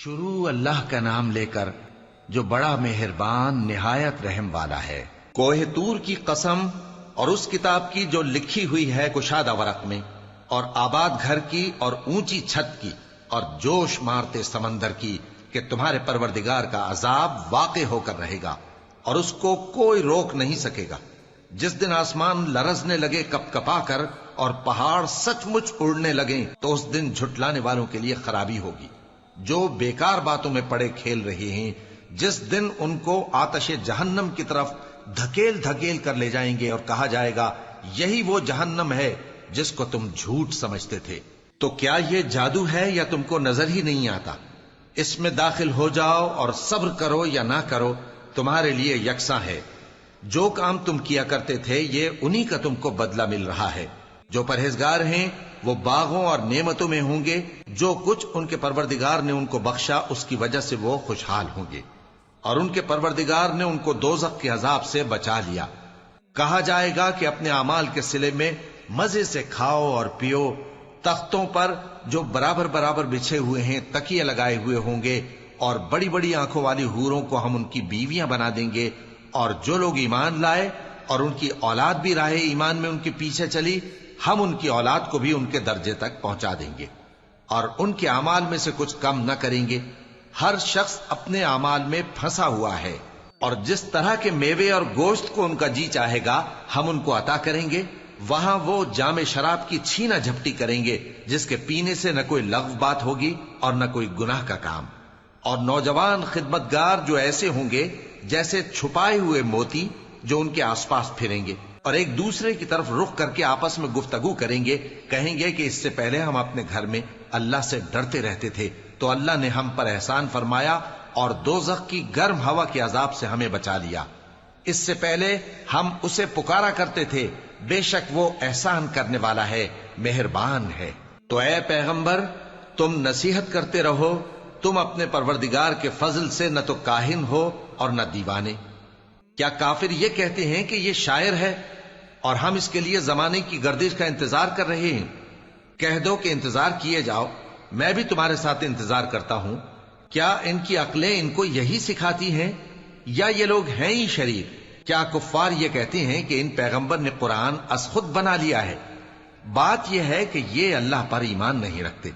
شروع اللہ کا نام لے کر جو بڑا مہربان نہایت رحم والا ہے۔ کوہ طور کی قسم اور اس کتاب کی جو لکھی ہوئی ہے کشادہ ورق میں، اور آباد گھر کی اور اونچی چھت کی، اور جوش مارتے سمندر کی کہ تمہارے پروردگار کا عذاب واقع ہو کر رہے گا اور اس کو کوئی روک نہیں سکے گا۔ جس دن آسمان لرزنے لگے کپ کپا کر اور پہاڑ سچ مچ اڑنے لگیں تو اس دن جھٹلانے والوں کے لیے خرابی ہوگی جو بیکار باتوں میں پڑے کھیل رہے ہیں۔ جس دن ان کو آتش جہنم کی طرف دھکیل دھکیل کر لے جائیں گے اور کہا جائے گا یہی وہ جہنم ہے جس کو تم جھوٹ سمجھتے تھے۔ تو کیا یہ جادو ہے یا تم کو نظر ہی نہیں آتا؟ اس میں داخل ہو جاؤ اور صبر کرو یا نہ کرو تمہارے لیے یکساں ہے۔ جو کام تم کیا کرتے تھے یہ انہی کا تم کو بدلہ مل رہا ہے۔ جو پرہیزگار ہیں وہ باغوں اور نعمتوں میں ہوں گے، جو کچھ ان کے پروردگار نے ان کو بخشا اس کی وجہ سے وہ خوشحال ہوں گے، اور ان کے پروردگار نے ان کو دوزخ کے عذاب سے بچا لیا۔ کہا جائے گا کہ اپنے اعمال کے صلے میں مزے سے کھاؤ اور پیو۔ تختوں پر جو برابر برابر بچھے ہوئے ہیں تکیے لگائے ہوئے ہوں گے، اور بڑی بڑی آنکھوں والی حوروں کو ہم ان کی بیویاں بنا دیں گے۔ اور جو لوگ ایمان لائے اور ان کی اولاد بھی راہ ایمان میں ان کے پیچھے چلی، ہم ان کی اولاد کو بھی ان کے درجے تک پہنچا دیں گے اور ان کے اعمال میں سے کچھ کم نہ کریں گے۔ ہر شخص اپنے اعمال میں پھنسا ہوا ہے، اور جس طرح کے میوے اور گوشت کو ان کا جی چاہے گا ہم ان کو عطا کریں گے۔ وہاں وہ جام شراب کی چھینا جھپٹی کریں گے جس کے پینے سے نہ کوئی لغو بات ہوگی اور نہ کوئی گناہ کا کام۔ اور نوجوان خدمتگار جو ایسے ہوں گے جیسے چھپائے ہوئے موتی جو ان کے آس پاس پھریں گے، اور ایک دوسرے کی طرف رخ کر کے آپس میں گفتگو کریں گے، کہیں گے کہ اس سے پہلے ہم اپنے گھر میں اللہ سے ڈرتے رہتے تھے تو اللہ نے ہم پر احسان فرمایا اور دوزخ کی گرم ہوا کے عذاب سے ہمیں بچا لیا۔ اس سے پہلے ہم اسے پکارا کرتے تھے، بے شک وہ احسان کرنے والا ہے، مہربان ہے۔ تو اے پیغمبر تم نصیحت کرتے رہو، تم اپنے پروردگار کے فضل سے نہ تو کاہن ہو اور نہ دیوانے۔ کیا کافر یہ کہتے ہیں کہ یہ شاعر ہے اور ہم اس کے لیے زمانے کی گردش کا انتظار کر رہے ہیں؟ کہہ دو کہ انتظار کیے جاؤ، میں بھی تمہارے ساتھ انتظار کرتا ہوں۔ کیا ان کی عقلیں ان کو یہی سکھاتی ہیں یا یہ لوگ ہیں ہی شریر؟ کیا کفار یہ کہتے ہیں کہ ان پیغمبر نے قرآن از خود بنا لیا ہے؟ بات یہ ہے کہ یہ اللہ پر ایمان نہیں رکھتے۔